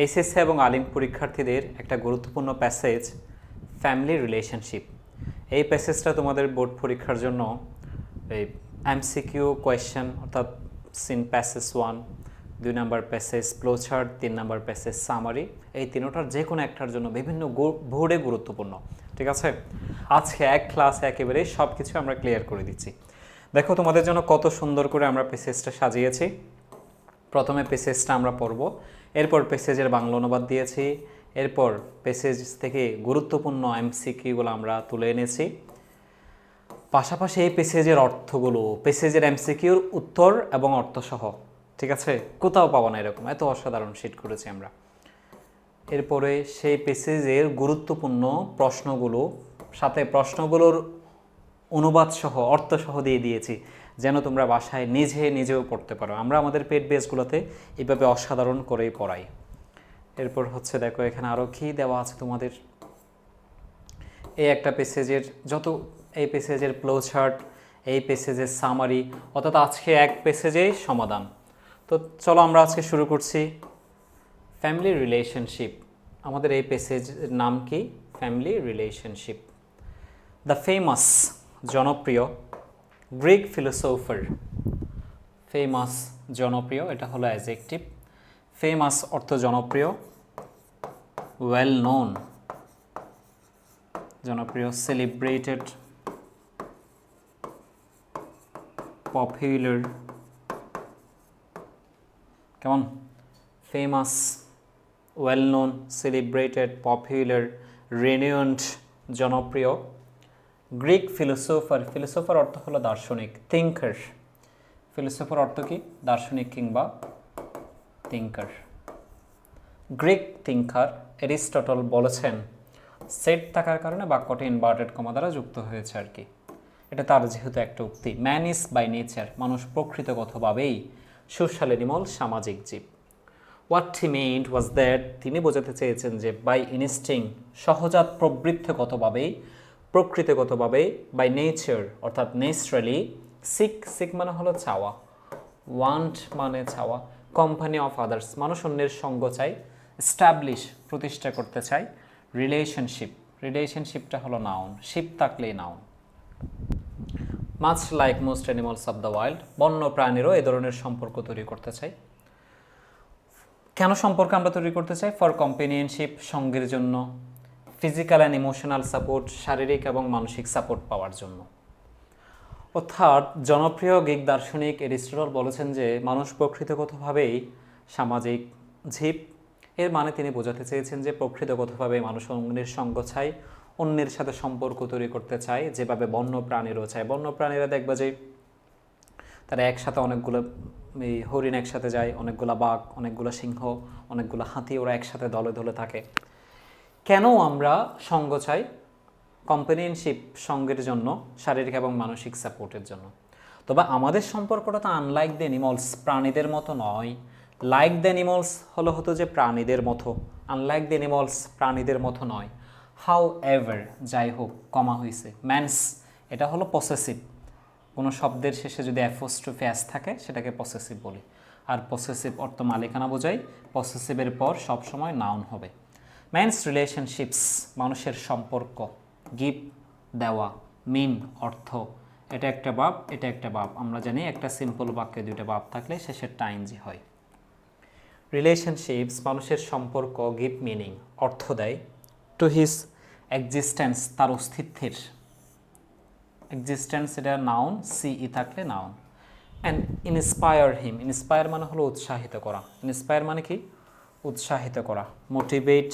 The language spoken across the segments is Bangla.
এইচএসসি এবং আলিম পরীক্ষার্থীদের একটা গুরুত্বপূর্ণ প্যাসেজ ফ্যামিলি রিলেশনশিপ। এই প্যাসেজটা তোমাদের বোর্ড পরীক্ষার জন্য এই এমসিকিউ কোয়েশ্চেন অর্থাৎ seen passage 1, 2 number passage flowchart, 3 number passage summary, এই তিনোটার যে কোনো একটার জন্য বিভিন্ন বোর্ডে গুরুত্বপূর্ণ। ঠিক আছে, আজকে এক ক্লাসে একেবারে সব কিছু আমরা ক্লিয়ার করে দিচ্ছি। দেখো তোমাদের জন্য কত সুন্দর করে আমরা প্যাসেজটা সাজিয়েছি। প্রথমে প্যাসেজটা আমরা পড়ব, এরপর প্যাসেজের বাংলা অনুবাদ দিয়েছি, এরপর প্যাসেজ থেকে গুরুত্বপূর্ণ এমসিকিউগুলো আমরা তুলে এনেছি, পাশাপাশি এই প্যাসেজের অর্থগুলো, প্যাসেজের এমসিকিউর উত্তর এবং অর্থসহ। ঠিক আছে, কোথাও পাবো না এরকম, এত অসাধারণ শিট করেছি আমরা। এরপরে সেই প্যাসেজের গুরুত্বপূর্ণ প্রশ্নগুলো সাথে প্রশ্নগুলোর অনুবাদ সহ অর্থসহ দিয়ে দিয়েছি, যেন তোমরা বাসায় নিজেও পড়তে পারো। আমরা আমাদের পেড বেসগুলোতে এইভাবে অসাধারণ করেই পড়াই। এরপর হচ্ছে দেখো এখানে আরও কী দেওয়া আছে তোমাদের। এই একটা প্যাসেজের এই প্যাসেজের ফ্লোচার্ট, এই প্যাসেজের সামারি, অর্থাৎ আজকে এক প্যাসেজেই সমাধান। তো চলো আমরা আজকে শুরু করছি ফ্যামিলি রিলেশনশিপ। আমাদের এই প্যাসেজের নাম কি? Family relationship. দ্য ফেমাস, জনপ্রিয় গ্রিক ফিলোসোফার। ফেমাস জনপ্রিয়, এটা হলো অ্যাডজেক্টিভ। ফেমাস অর্থ জনপ্রিয়, ওয়েল নোন জনপ্রিয়, সেলিব্রেটেড পপুলার, কেমন? Famous, well known, celebrated, popular, renowned জনপ্রিয়। গ্রিক ফিলোসোফার, ফিলোসোফার অর্থ হলো দার্শনিক, থিঙ্কার। ফিলোসোফার অর্থ কি? দার্শনিক কিংবা থিঙ্কার। গ্রিক থিঙ্কার অ্যারিস্টটল বলেছেন, সেট থাকার কারণে বাক্যটি ইনভার্টেড কমা দ্বারা যুক্ত হয়েছে আর কি, এটা তার যেহেতু একটা উক্তি। ম্যান ইজ বাই নেচার, মানুষ প্রকৃতিগতভাবেই সোশ্যাল অ্যানিমাল, সামাজিক জীব। হোয়াট হি মেইন্ড ওয়াজ দ্যাট, তিনি বোঝাতে চেয়েছেন যে বাই ইনস্টিং, সহজাত প্রবৃত্তিগতভাবেই, প্রকৃতিগতভাবেই, বাই নেচার অর্থাৎ ন্যাচারালি, সিক মানে হলো চাওয়া, ওয়ান্ট মানে চাওয়া, কোম্পানি অফ আদার্স মানুষ অন্যের সঙ্গ চাই, এস্টাবলিশ প্রতিষ্ঠা করতে চাই, রিলেশনশিপটা হলো নাউন, শিপ থাকলেই noun. Much like most animals of the wild, বন্য প্রাণীরও এ ধরনের সম্পর্ক তৈরি করতে চাই। কেন সম্পর্ক আমরা তৈরি করতে চাই? ফর কম্পেনিয়নশিপ, সঙ্গের জন্য, ফিজিক্যাল অ্যান্ড ইমোশনাল সাপোর্ট, শারীরিক এবং মানসিক সাপোর্ট পাওয়ার জন্য। অর্থাৎ জনপ্রিয় গ্রিক দার্শনিক অ্যারিস্টটল বলেছেন যে মানুষ প্রকৃতিগতভাবেই সামাজিক জীব। এর মানে তিনি বোঝাতে চেয়েছেন যে প্রকৃতিগতভাবে মানুষ অন্যের সঙ্গ চায়, অন্যের সাথে সম্পর্ক তৈরি করতে চায়, যেভাবে বন্য প্রাণীরও চায়। বন্য প্রাণীরা দেখবা যে তারা একসাথে অনেকগুলো হরিণ একসাথে যায়, অনেকগুলো বাঘ, অনেকগুলো সিংহ, অনেকগুলো হাতি, ওরা একসাথে দলে দলে থাকে। কেন আমরা সঙ্গ চাই? কম্পেনিয়নশিপ, সঙ্গের জন্য, শারীরিক এবং মানসিক সাপোর্টের জন্য। তবে আমাদের সম্পর্কটা তো আনলাইক দ্য অ্যানিমালস, প্রাণীদের মতো নয়। লাইক দ্য অ্যানিমালস হতো যে প্রাণীদের মতো, আনলাইক দ্য অ্যানিমালস প্রাণীদের মতো নয়। হাউ এভার, যাই হোক, কমা হয়েছে। ম্যানস, এটা হলো পসেসিভ, কোনো শব্দের শেষে যদি অ্যাপোস্ট্রফি এস থাকে সেটাকে পসেসিভ বলি। আর পসেসিভ অর্থ মালিকানা বোঝায়, পসেসিভের পর সবসময় নাউন হবে। ম্যানস রিলেশনশিপস, মানুষের সম্পর্ক, গিভ দেওয়া, মিন অর্থ, এটা একটা ভাব, এটা একটা ভাব। আমরা জানি একটা সিম্পল বাক্যে দুইটা ভাব থাকলে শেষের টাইনজি হয়। রিলেশনশিপস মানুষের সম্পর্ক, গিভ মিনিং অর্থ দেয়, টু হিজ এক্সিস্টেন্স তার অস্তিত্বের, এক্সিস্টেন্স এটা নাউন, সিই থাকলে noun. And inspire him, inspire মানে হলো উৎসাহিত করা, ইন্সপায়ার মানে কি? উৎসাহিত করা। মোটিভেট,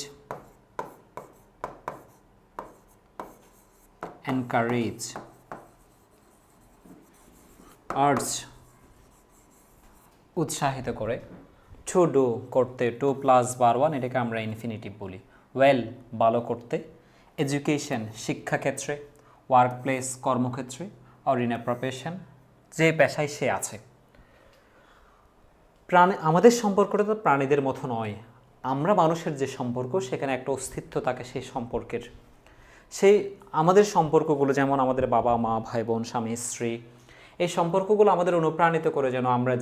এনকারেজ, আর্জ উৎসাহিত করে, টু ডু করতে, টু প্লাস বার ওয়ান, এটাকে আমরা ইনফিনিটিভ বলি। ওয়েল ভালো করতে, এডুকেশন শিক্ষাক্ষেত্রে, ওয়ার্ক প্লেস কর্মক্ষেত্রে, অর ইন এ প্রফেশন যে পেশায় সে আছে। আমাদের সম্পর্কটা তো প্রাণীদের মতো নয়, আমরা মানুষের যে সম্পর্ক সেখানে একটা অস্তিত্ব থাকে সেই সম্পর্কের। সেই আমাদের সম্পর্কগুলো যেমন আমাদের বাবা মা, ভাই বোন, স্বামী স্ত্রী, এই সম্পর্কগুলো আমাদের অনুপ্রাণিত করে যেন আমরা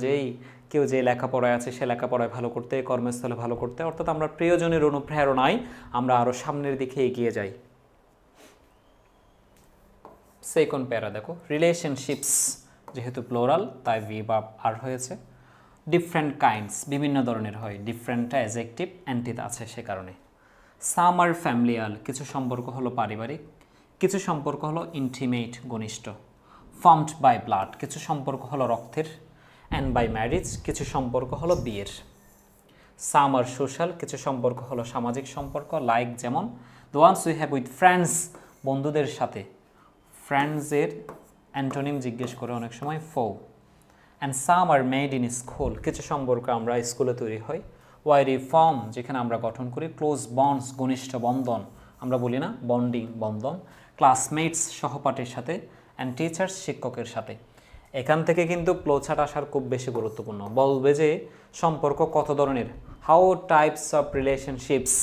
কেউ যে লেখাপড়ায় আছে সে লেখাপড়ায় ভালো করতে, কর্মস্থলে ভালো করতে, অর্থাৎ আমরা প্রিয়জনের অনুপ্রেরণায় আমরা আরও সামনের দিকে এগিয়ে যাই। সেকেন্ড প্যারা দেখো, রিলেশনশিপস যেহেতু প্লোরাল তাই ভি ভার্ব আর হয়েছে। ডিফারেন্ট কাইন্ডস বিভিন্ন ধরনের হয়, ডিফারেন্টটা অ্যাডজেক্টিভ, অ্যান্টিথ আছে সে কারণে। সাম আর ফ্যামিলিয়াল কিছু সম্পর্ক হলো পারিবারিক, কিছু সম্পর্ক হলো ইন্টিমেট ঘনিষ্ঠ। ফর্মড বাই ব্লাড কিছু সম্পর্ক হলো রক্তের, অ্যান্ড বাই ম্যারিজ কিছু সম্পর্ক হলো বিয়ের। সাম আর সোশ্যাল কিছু সম্পর্ক হলো সামাজিক সম্পর্ক, লাইক যেমন the ones we have with friends বন্ধুদের সাথে। ফ্রেন্ডসের অ্যান্টোনিম জিজ্ঞেস করে অনেক সময় foe. And some are made in school কিছু সম্পর্ক আমরা স্কুলে তৈরি হয়। ওয়াই ফর্ম যেখানে আমরা গঠন করি। ক্লোজ বন্ডস ঘনিষ্ঠ বন্ধন আমরা বলি না, বন্ডিং বন্ধন। ক্লাসমেটস সহপাঠীর সাথে, অ্যান্ড টিচার্স শিক্ষকের সাথে। এখান থেকে কিন্তু ফ্লোচার্ট আসার খুব বেশি গুরুত্বপূর্ণ। বলবে যে সম্পর্ক কত ধরনের, হাউ টাইপস অফ রিলেশনশিপস,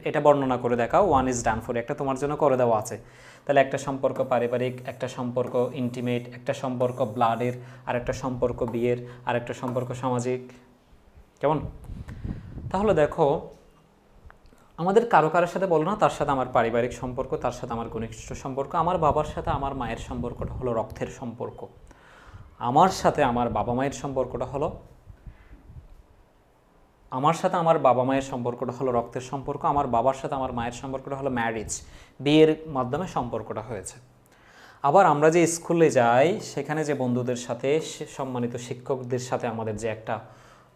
এটা বর্ণনা করে দেখাও। ওয়ান ইজ ডান ফর, একটা তোমার জন্য করে দেওয়া আছে। তাহলে একটা সম্পর্ক পারিবারিক, একটা সম্পর্ক ইন্টিমেট, একটা সম্পর্ক ব্লাডের, আর একটা সম্পর্ক বিয়ের, আর একটা সম্পর্ক সামাজিক। কেমন? তাহলে দেখো আমাদের কারো কারোর সাথে বলো না তার সাথে আমার পারিবারিক সম্পর্ক, তার সাথে আমার ঘনিষ্ঠ সম্পর্ক। আমার বাবার সাথে আমার মায়ের সম্পর্কটা হলো রক্তের সম্পর্ক। আমার সাথে আমার বাবা মায়ের সম্পর্কটা হলো রক্তের সম্পর্ক। আমার বাবার সাথে আমার মায়ের সম্পর্কটা হলো ম্যারিজ, বিয়ের মাধ্যমে সম্পর্কটা হয়েছে। আবার আমরা যে স্কুলে যাই সেখানে যে বন্ধুদের সাথে, সম্মানিত শিক্ষকদের সাথে আমাদের যে একটা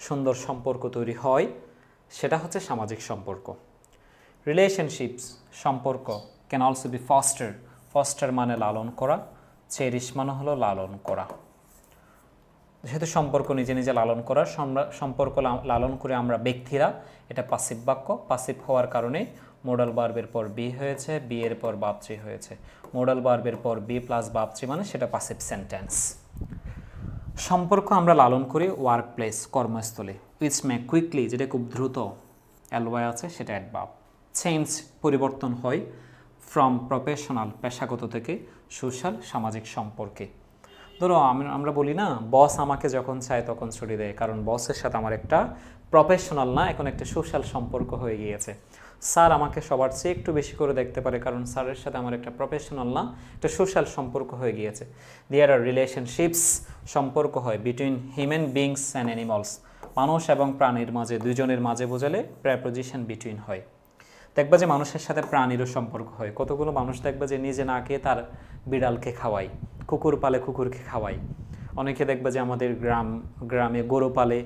সুন্দর সম্পর্ক তৈরি হয় সেটা হচ্ছে সামাজিক সম্পর্ক। রিলেশনশিপস সম্পর্ক can also be foster. Foster মানে লালন করা, চেরিশ মানে হলো লালন করা। যেহেতু সম্পর্ক নিজে নিজে লালন করার, সম্পর্ক লালন করে আমরা ব্যক্তিরা, এটা পাসিভ বাক্য। পাসিভ হওয়ার কারণে মোডাল ভার্বের পর বি হয়েছে, বি এর পর ভার্ব থ্রি হয়েছে। মোডাল ভার্বের পর বি প্লাস ভার্ব থ্রি মানে সেটা পাসিভ সেন্টেন্স। সম্পর্ক আমরা লালন করি ওয়ার্ক প্লেস কর্মস্থলে। উইচ মে কুইকলি যেটা খুব দ্রুত, এলওয়াই আছে সেটা অ্যাডভার্ব। চেঞ্জ পরিবর্তন হয়, ফ্রম প্রফেশনাল পেশাগত থেকে সোশ্যাল সামাজিক সম্পর্কে। ধরো আমরা বলি না বস আমাকে যখন চায় তখন ছুটি দেয়, কারণ বসের সাথে আমার একটা প্রফেশনাল না, এখন একটা সোশ্যাল সম্পর্ক হয়ে গিয়েছে। স্যার আমাকে সবার চেয়ে একটু বেশি করে দেখতে পারে, কারণ স্যারের সাথে আমার একটা প্রফেশনাল না, একটা সোশ্যাল সম্পর্ক হয়ে গিয়েছে। দেয়ার আর রিলেশনশিপস সম্পর্ক হয় between human beings and animals, মানুষ এবং প্রাণীর মাঝে, দুইজনের মাঝে বোঝালে প্রেপোজিশন বিটুইন হয়। দেখবা যে মানুষের সাথে প্রাণীরও সম্পর্ক হয়। কতগুলো মানুষ দেখবা যে নিজে না খেয়ে তার বিড়ালকে খাওয়ায়, কুকুর পালে কুকুরকে খাওয়ায়। অনেকে দেখবা যে আমাদের গ্রামে গরু পালে,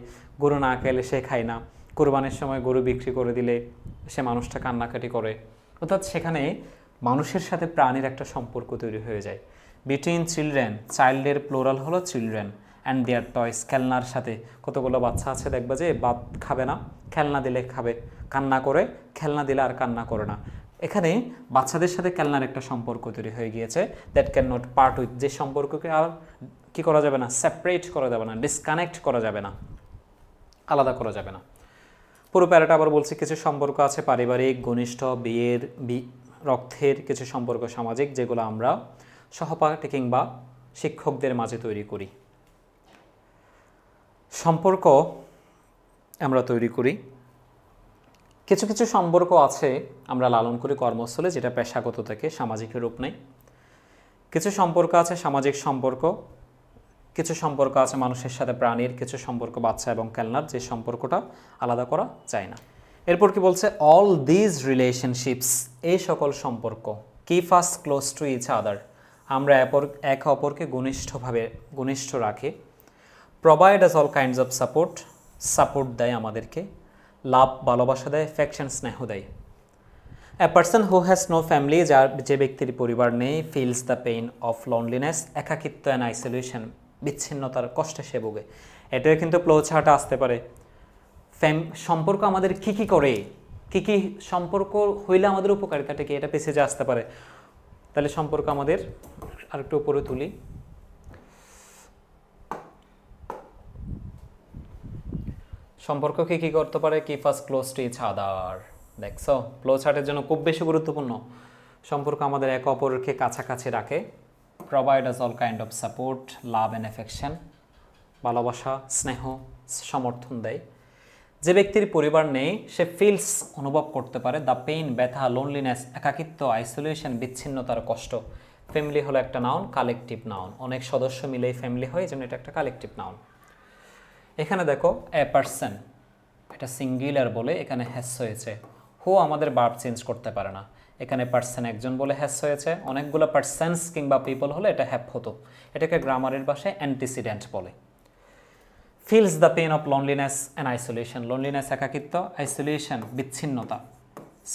গরু না খেলে সে খায় না, কোরবানির সময় গরু বিক্রি করে দিলে সে মানুষটা কান্নাকাটি করে। অর্থাৎ সেখানে মানুষের সাথে প্রাণীর একটা সম্পর্ক তৈরি হয়ে যায়। বিটুইন চিলড্রেন, চাইল্ডের প্লোরাল হলো চিলড্রেন, অ্যান্ড দেয়ার টয়স খেলনার সাথে। কতগুলো বাচ্চা আছে দেখবা যে ভাত খাবে না, খেলনা দিলে খাবে, কান্না করে, খেলনা দিলে আর কান্না করে না। এখানে বাচ্চাদের সাথে খেলনার একটা সম্পর্ক তৈরি হয়ে গিয়েছে। That can not part with, যে সম্পর্ককে আর কি করা যাবে না, সেপারেট করা যাবে না, ডিসকানেক্ট করা যাবে না, আলাদা করা যাবে না। পুরো প্যারাটা আবার বলছি, কিছু সম্পর্ক আছে পারিবারিক, ঘনিষ্ঠ, বিয়ের, রক্তের, কিছু সম্পর্ক সামাজিক, যেগুলো আমরা সহপাঠী কিংবা শিক্ষকদের মাঝে তৈরি করি। সম্পর্ক আমরা তৈরি করি, কিছু কিছু সম্পর্ক আছে আমরা লালন করি কর্মস্থলে, যেটা পেশাগত থেকে সামাজিকের রূপ নেয়। কিছু সম্পর্ক আছে সামাজিক সম্পর্ক, কিছু সম্পর্ক আছে মানুষের সাথে প্রাণীর, কিছু সম্পর্ক বাচ্চা এবং খেলনার, যে সম্পর্কটা আলাদা করা যায় না। এরপর কি বলছে, অল দিজ রিলেশনশিপস, এই সকল সম্পর্ক, keep us close to each other, আমরা একে অপরকে ঘনিষ্ঠ রাখে। Provide us all kinds of support দেয় আমাদেরকে। লাভ ভালোবাসা দেয়, অ্যাফেকশন স্নেহ দেয়। A person who has no family, যে ব্যক্তির পরিবার নেই, feels the pain of loneliness, একাকিত্ব অ্যান্ড আইসোলেশন, বিচ্ছিন্নতার কষ্টে সে ভোগে। এটাও কিন্তু ফ্লো চার্টে আসতে পারে। সম্পর্ক আমাদের কী কী করে, কী কী সম্পর্ক হইলে আমাদের উপকারিতাটা কি, এটা পেছাতে আসতে পারে। তাহলে সম্পর্ক আমাদের আরেকটু উপরে তুলি। সম্পর্ক কী কী করতে পারে, keep us close to each other. দেখছো ফ্লো চার্টের জন্য খুব বেশি গুরুত্বপূর্ণ। সম্পর্ক আমাদের একে অপরকে কাছাকাছি রাখে, provide us all kind of support, love and affection, ভালোবাসা, স্নেহ, সমর্থন দেয়। যে ব্যক্তির পরিবার নেই সে ফিলস অনুভব করতে পারে দ্য পেইন, ব্যথা, লোনলিনেস, একাকিত্ব, আইসোলেশন, বিচ্ছিন্নতার কষ্ট। ফ্যামিলি হলো একটা নাউন, কালেকটিভ নাউন, অনেক সদস্য মিলেই ফ্যামিলি হয়, যেন এটা একটা কালেকটিভ নাউন। এখানে দেখো এ পারসন, এটা সিঙ্গুলার বলে এখানে হ্যাস হয়েছে। হু আমাদের ভার্ব চেঞ্জ করতে পারে না, এখানে পারসন একজন বলে হ্যাস হয়েছে। অনেকগুলো পারসনস কিংবা পিপল হলে এটা হ্যাভ হতো। এটাকে গ্রামারের ভাষায় অ্যান্টিসিডেন্ট বলে। Feels the pain of loneliness and isolation, loneliness একাকিত্ব, আইসোলেশন বিচ্ছিন্নতা,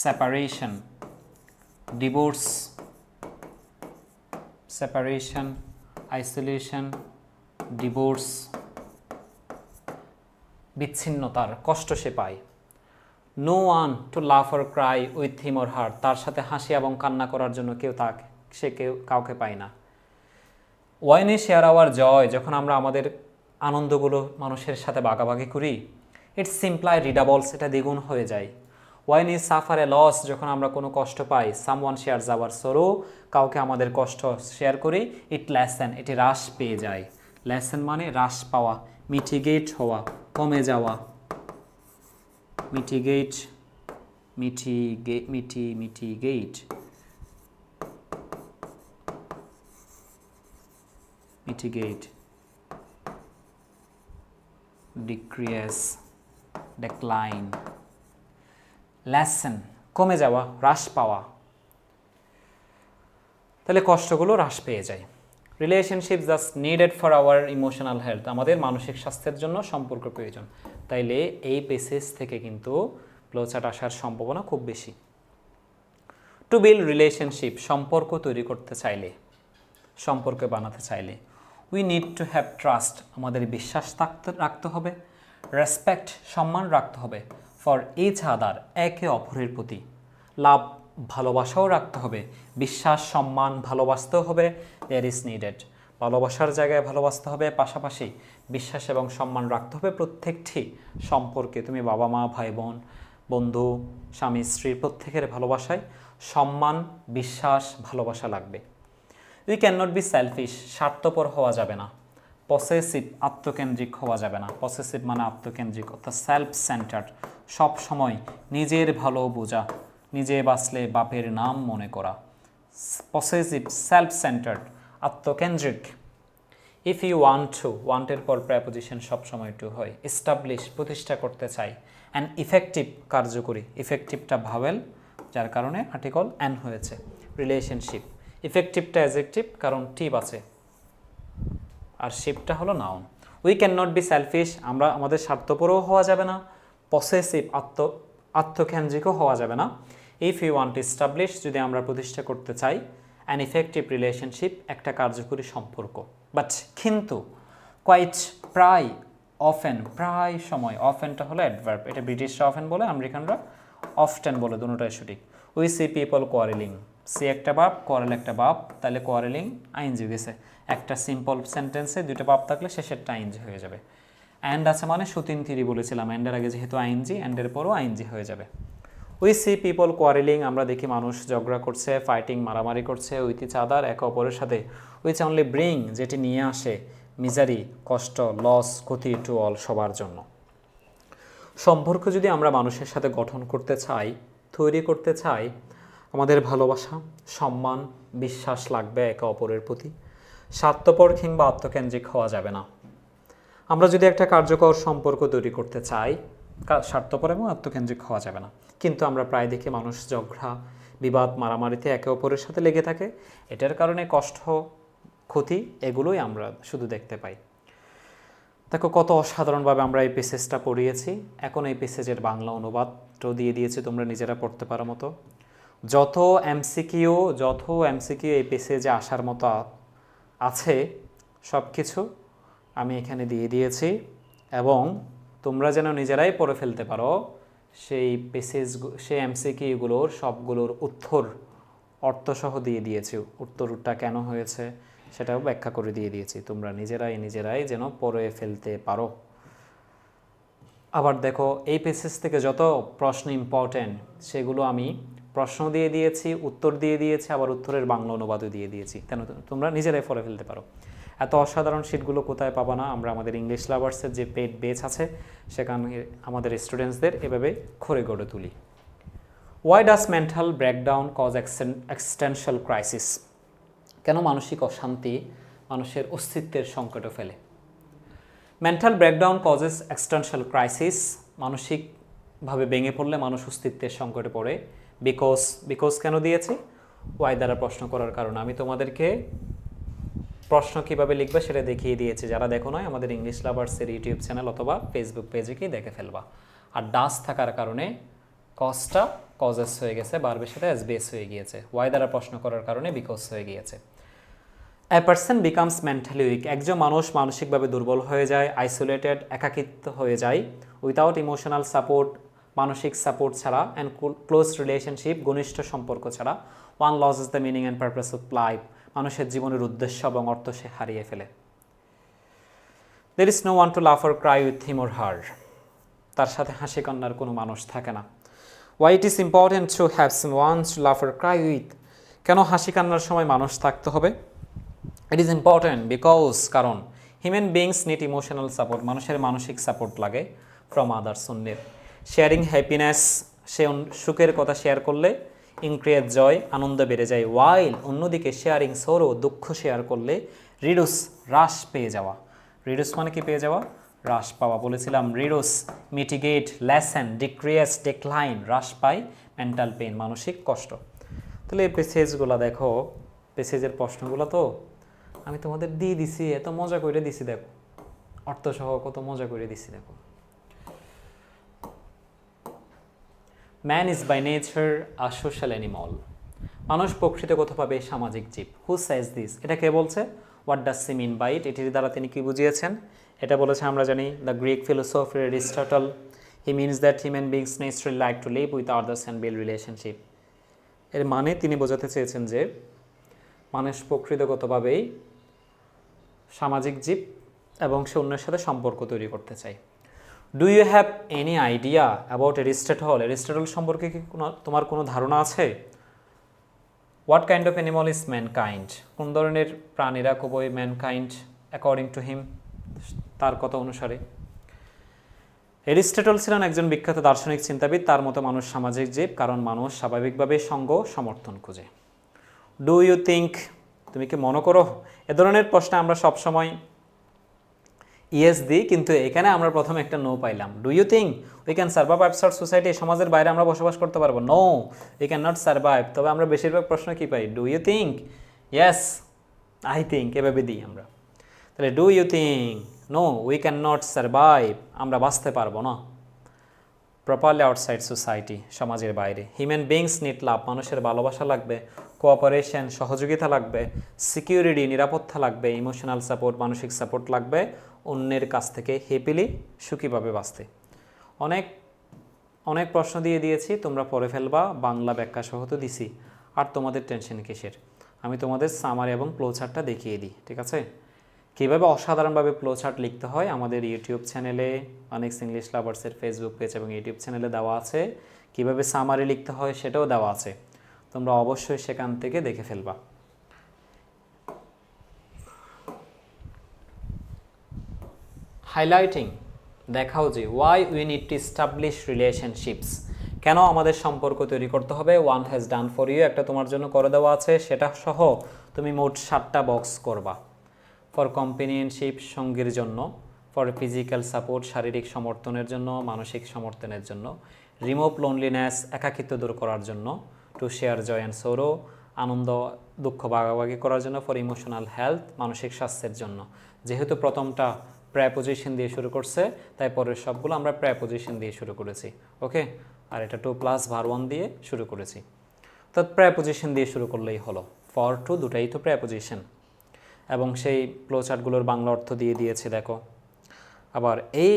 separation, divorce, separation, isolation, divorce, বিচ্ছিন্নতার কষ্ট সে পায়। No one to love or cry with him or her, তার সাথে হাসি এবং কান্না করার জন্য কাউকে পায় না। ওয়াইন ই শেয়ার আওয়ার জয়, যখন আমরা আমাদের আনন্দগুলো মানুষের সাথে ভাগাভাগি করি, ইটস সিম্পলাই রিডাবলস, এটা দ্বিগুণ হয়ে যায়। When we suffer a loss, যখন আমরা কোনো কষ্ট পাই, সামওয়ান শেয়ারস আওয়ার সরো, কাউকে আমাদের কষ্ট শেয়ার করি, ইট লেসেন, এটি হ্রাস পেয়ে যায়। লেসেন মানে হ্রাস পাওয়া, মিটিগেট হওয়া, কমে যাওয়া, mitigate, mitigate, decrease, decline, lessen, কমে যাওয়া, হ্রাস পাওয়া। তাহলে কষ্টগুলো হ্রাস পেয়ে যায়। Relationship just needed for our emotional health, আমাদের মানসিক স্বাস্থ্যের জন্য সম্পর্ক প্রয়োজন। তাইলে এই পেসেজ থেকে কিন্তু ফ্লোচার্ট আসার সম্ভাবনা খুব বেশি। টু বিল্ড রিলেশনশিপ, সম্পর্ক তৈরি করতে চাইলে, সম্পর্ক বানাতে চাইলে, we need to have trust, আমাদের বিশ্বাস রাখতে হবে, রেসপেক্ট, সম্মান রাখতে হবে, ফর ইচ আদার, একে অপরের প্রতি, লাভ, ভালোবাসাও রাখতে হবে, বিশ্বাস, সম্মান, ভালোবাসতেও হবে, দেয়ার ইজ নিডেড, ভালোবাসার জায়গায় ভালোবাসতে হবে, পাশাপাশি বিশ্বাস এবং সম্মান রাখতে হবে প্রত্যেকটি সম্পর্কে। তুমি বাবা মা, ভাই বোন, বন্ধু, স্বামী স্ত্রীর প্রত্যেকের ভালোবাসায় সম্মান, বিশ্বাস, ভালোবাসা লাগবে। We can not be shellfish, স্বার্থপর হওয়া যাবে না। পসেসিভ, আত্মকেন্দ্রিক হওয়া যাবে না। পসেসিভ মানে আত্মকেন্দ্রিক, অর্থাৎ সেলফ সেন্টার্ড, সব সময় নিজের ভালো বোঝা, নিজে বাঁচলে বাপের নাম মনে করা। পসেসিভ, সেলফ সেন্টার্ড, আত্মকেন্দ্রিক। ইফ ইউ ওয়ান্ট টু, ওয়ান্টের পর প্রেপোজিশন সবসময় টু হয়। এস্টাবলিশ, প্রতিষ্ঠা করতে চাই। অ্যান্ড ইফেক্টিভ, কার্যকরী, ইফেক্টিভটা ভাওয়েল যার কারণে আর্টিকল অ্যান হয়েছে। রিলেশনশিপ, ইফেক্টিভটা অ্যাডজেক্টিভ কারণ টিপ আছে, আর শিপটা হলো noun. We can not be shellfish, আমরা আমাদের স্বার্থপরও হওয়া যাবে না। পসেসিভ, আত্মকেন্দ্রিকও হওয়া যাবে না। If you want to establish, যদি আমরা প্রতিষ্ঠা করতে চাই, অ্যান ইফেক্টিভ রিলেশনশিপ, একটা কার্যকরী সম্পর্ক। বাট কিন্তু, কোয়াইট, প্রায়, অফেন, প্রায় সময়, অফেনটা হলো অ্যাডভার্ব, এটা ব্রিটিশরা অফেন বলে, আমেরিকানরা অফটেন বলে, দুটোটাই সঠিক। We see people quarreling, see একটা বাপ, কোয়ারেল একটা বাপ, তাহলে কোয়ারেলিং আইনজি গেছে। একটা সিম্পল সেন্টেন্সে দুটো বাপ থাকলে শেষেরটা আইনজি হয়ে যাবে। অ্যান্ড আছে মানে সুতিন থিরি বলেছিলাম, অ্যান্ডের আগে যেহেতু আইনজি, অ্যান্ডের পরও আইনজি হয়ে যাবে। উই সি পিপল কোয়ারেলিং, আমরা দেখি মানুষ ঝগড়া করছে, ফাইটিং, মারামারি করছে, উইথ ইচ আদার, একে অপরের সাথে। উইচ অনলি ব্রিং, যেটি নিয়ে আসে, মিজারি, কষ্ট, লস, ক্ষতি, টু অল, সবার জন্য। সম্পর্ক যদি আমরা মানুষের সাথে গঠন করতে চাই, তৈরি করতে চাই, আমাদের ভালোবাসা, সম্মান, বিশ্বাস লাগবে একে অপরের প্রতি। স্বার্থপর কিংবা আত্মকেন্দ্রিক হওয়া যাবে না। আমরা যদি একটা কার্যকর সম্পর্ক তৈরি করতে চাই, স্বার্থপর এবং আত্মকেন্দ্রিক হওয়া যাবে না। কিন্তু আমরা প্রায় দেখি মানুষ ঝগড়া, বিবাদ, মারামারিতে একে অপরের সাথে লেগে থাকে। এটার কারণে কষ্ট, ক্ষতি, এগুলোই আমরা শুধু দেখতে পাই। দেখো কত অসাধারণভাবে আমরা এই পেসেজটা পড়িয়েছি। এখন এই পেসেজের বাংলা অনুবাদটাও দিয়ে দিয়েছি, তোমরা নিজেরা পড়তে পারো মতো। যত এমসিকিউ এই পেসেজে আসার মতো আছে সব কিছু আমি এখানে দিয়ে দিয়েছি, এবং তোমরা যেন নিজেরাই পড়ে ফেলতে পারো সেই সেই এমসিকিউগুলোর সবগুলোর উত্তর অর্থসহ দিয়ে দিয়েছি। উত্তরটা কেন হয়েছে সেটাও ব্যাখ্যা করে দিয়ে দিয়েছি, তোমরা নিজেরাই যেন পড়ে ফেলতে পারো। আবার দেখো এই পেসেজ থেকে যত প্রশ্ন ইম্পর্টেন্ট সেগুলো আমি প্রশ্ন দিয়ে দিয়েছি, উত্তর দিয়ে দিয়েছি, আবার উত্তরের বাংলা অনুবাদও দিয়ে দিয়েছি, কেন তোমরা নিজেরাই পড়ে ফেলতে পারো। এত অসাধারণ শিটগুলো কোথায় পাবা না, আমরা আমাদের ইংলিশ লাভার্সের যে পেড বেচ আছে সেখানে আমাদের স্টুডেন্টসদের এভাবে খড়ে গড়ে তুলি। ওয়াই ডাস মেন্টাল ব্রেকডাউন কজ এক্সিস্টেনশিয়াল ক্রাইসিস? কেন মানসিক অশান্তি মানুষের অস্তিত্বের সংকটে ফেলে? মেন্টাল ব্রেকডাউন কজেস এক্সিস্টেনশিয়াল ক্রাইসিস, মানসিকভাবে ভেঙে পড়লে মানুষ অস্তিত্বের সংকটে পড়ে। বিকজ কেন দিয়েছি? ওয়াই দ্বারা প্রশ্ন করার কারণে। আমি তোমাদেরকে প্রশ্ন কীভাবে লিখবে সেটা দেখিয়ে দিয়েছি, যারা দেখো নয় আমাদের ইংলিশ লাভার্সের ইউটিউব চ্যানেল অথবা ফেসবুক পেজে গিয়ে দেখে ফেলবা। আর ডাস থাকার কারণে কজটা কজেস হয়ে গেছে, বারবের সাথে এসবিএস হয়ে গিয়েছে। ওয়াই দ্বারা প্রশ্ন করার কারণে বিকজ হয়ে গিয়েছে। A person becomes mentally weak, একজন মানুষ মানসিকভাবে দুর্বল হয়ে যায়, আইসোলেটেড, একাকিত্ব হয়ে যায়, উইথাউট ইমোশনাল সাপোর্ট, মানসিক সাপোর্ট ছাড়া, অ্যান্ড ক্লোজ রিলেশনশিপ, ঘনিষ্ঠ সম্পর্ক ছাড়া, one loses the meaning and purpose of life, মানুষের জীবনের উদ্দেশ্য এবং অর্থ সে হারিয়ে ফেলে। There is no one to laugh or cry with him or her, তার সাথে হাসি কান্নার কোনো মানুষ থাকে না। Why it is important to have someone to laugh or cry with, কেন হাসি কান্নার সময় মানুষ থাকতে হবে? ইট ইজ ইম্পর্টেন্ট বিকজ, কারণ human beings need emotional support, মানুষের মানসিক সাপোর্ট লাগে ফ্রম আদার্স, অন্যের। শেয়ারিং হ্যাপিনেস, সে সুখের কথা শেয়ার করলে ইনক্রিয়েট জয়, আনন্দ বেড়ে যায়। ওয়াইল, অন্যদিকে শেয়ারিং সরো, দুঃখ শেয়ার করলে রিডুস, হ্রাস পেয়ে যাওয়া। রিডুস মানে কি পেয়ে যাওয়া? হ্রাস পাওয়া। বলেছিলাম রিডুস, মিটিগেট, লেসেন, ডিক্রিয়েস, ডিক্লাইন, হ্রাস পায়, মেন্টাল পেইন, মানসিক কষ্ট। তাহলে এই পেসেজগুলো দেখো, পেসেজের প্রশ্নগুলো তো আমি তোমাদের দিয়ে দিছি, এত মজা করে দিছি, দেখো অর্থসহ কত মজা করে দিছি। দেখো, man is by nature a social animal, মানুষ প্রকৃতিগতভাবে সামাজিক জীব। হু সেজ দিস, এটা কে বলছে? What does she mean by it, এটির দ্বারা তিনি কি বুঝিয়েছেন? এটা বলেছে আমরা জানি, the Greek philosopher Aristotle. He means that human beings naturally like to live with others and build relationship. এর মানে তিনি বোঝাতে চেয়েছেন যে মানুষ প্রকৃতিগতভাবেই সামাজিক জীব এবং সে অন্যের সাথে সম্পর্ক তৈরি করতে চায়। Do you have any idea about Aristotle, Aristotle সম্পর্কে কি তোমার কোনো ধারণা আছে? What kind of animal is mankind, কোন ধরনের প্রাণীরা কবই ম্যানকাইন্ড অ্যাকর্ডিং টু হিম, তার কথা অনুসারে। এরিস্টটল ছিলেন একজন বিখ্যাত দার্শনিক চিন্তাবিদ, তার মতো মানুষ সামাজিক জীব, কারণ মানুষ স্বাভাবিকভাবে সঙ্গ সমর্থন খোঁজে। ডু ইউ থিঙ্ক, তুমি কি মনে করো? এ ধরনের প্রশ্নে আমরা সবসময় ইয়েস দিই, কিন্তু এখানে আমরা প্রথমে একটা নো পাইলাম। Do you think we can survive outside society, সমাজের বাইরে আমরা বসবাস করতে পারবো? No, we can not survive. তবে আমরা বেশিরভাগ প্রশ্ন কি পাই? Do you think, yes, I think, এভাবে দিই আমরা। তাহলে do you think, no, we can not survive, আমরা বাঁচতে পারবো না প্রপারলি আউটসাইড সোসাইটি, সমাজের বাইরে। হিউম্যান বিংস নিড লাভ, মানুষের ভালোবাসা লাগবে, কোঅপারেশন, সহযোগিতা লাগবে, সিকিউরিটি, নিরাপত্তা লাগবে, ইমোশনাল সাপোর্ট, মানসিক সাপোর্ট লাগবে, অন্যের কাছ থেকে হ্যাপিলি, সুখীভাবে বাঁচতে। অনেক অনেক প্রশ্ন দিয়ে দিয়েছি, তোমরা পড়ে ফেলবা, বাংলা ব্যাখ্যা সহ তো দিছি, আর তোমাদের টেনশন কিসের? আমি তোমাদের সামারি এবং ফ্লোচার্টটা দেখিয়ে দিই, ঠিক আছে? কীভাবে অসাধারণভাবে ফ্লোচার্ট লিখতে হয় আমাদের ইউটিউব চ্যানেলে, অনেক ইংলিশ লাভার্সের ফেসবুক পেজ এবং ইউটিউব চ্যানেলে দেওয়া আছে। কীভাবে সামারি লিখতে হয় সেটাও দেওয়া আছে, তোমরা অবশ্যই সেখান থেকে দেখে ফেলবা। হাইলাইটিং, দেখাও যে why we need to establish relationships, কেন আমাদের সম্পর্ক তৈরি করতে হবে। One has done for you, একটা তোমার জন্য করে দেওয়া আছে, সেটা সহ তুমি মোট 7টা বক্স করবা। ফর কম্পেনিয়নশিপ, সঙ্গীর জন্য। ফর ফিজিক্যাল সাপোর্ট, শারীরিক সমর্থনের জন্য, মানসিক সমর্থনের জন্য। রিমুভ লোনলিনেস, একাকিত্ব দূর করার জন্য। To share joy and sorrow, আনন্দ দুঃখ ভাগাভাগি করার জন্য। ফর ইমোশনাল হেলথ, মানসিক স্বাস্থ্যের জন্য। যেহেতু প্রথমটা প্রেপোজিশন দিয়ে শুরু করছে, তাই পরের সবগুলো আমরা প্রেপোজিশন দিয়ে শুরু করেছি, ওকে? আর এটা টু প্লাস ভার ওয়ান দিয়ে শুরু করেছি, তো প্রেপোজিশন দিয়ে শুরু করলেই হলো। ফর টু দুটাই তো প্রেপোজিশন, এবং সেই ফ্লোচার্টগুলোর বাংলা অর্থ দিয়ে দিয়েছে, দেখো। আবার এই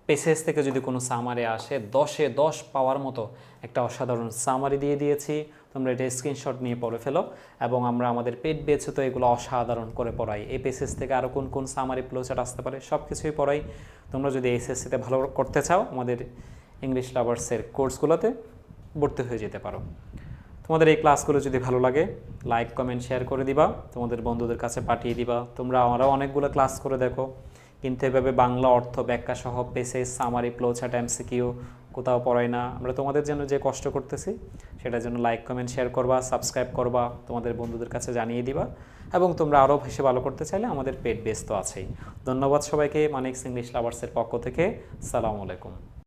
পেসেজ থেকে যদি কোনো সামারি আসে, 10-এ 10 পাওয়ার মতো একটা অসাধারণ সামারি দিয়ে দিয়েছি, তোমরা এটা স্ক্রিনশট নিয়ে পড়ে ফেলো। এবং আমরা আমাদের পেট বেছে তো এগুলো অসাধারণ করে পড়াই। এই পেসেজ থেকে আরও কোন কোন সামারি ফ্লোচার্ট আসতে পারে সব কিছুই পড়াই। তোমরা যদি এসএসসিতে ভালো করতে চাও, আমাদের ইংলিশ লাভার্সের কোর্সগুলোতে ভর্তি হয়ে যেতে পারো। তোমাদের এই ক্লাসগুলো যদি ভালো লাগে লাইক কমেন্ট শেয়ার করে দিবা, তোমাদের বন্ধুদের কাছে পাঠিয়ে দিবা। তোমরা আরও অনেকগুলো ক্লাস করে দেখো, কিন্তু এভাবে বাংলা অর্থ ব্যাখ্যা সহ পেসেজ সামারি ফ্লোচার্ট এমসিকিউ কোথাও পড়াই না। আমরা তোমাদের জন্য যে কষ্ট করতেছি সেটার জন্য লাইক কমেন্ট শেয়ার করবা, সাবস্ক্রাইব করবা, তোমাদের বন্ধুদের কাছে জানিয়ে দিবা। এবং তোমরা আরও বেশি ভালো করতে চাইলে আমাদের পেড বেস তো আছেই। ধন্যবাদ সবাইকে মানিকস ইংলিশ লাভার্সের পক্ষ থেকে। সালামু আলাইকুম।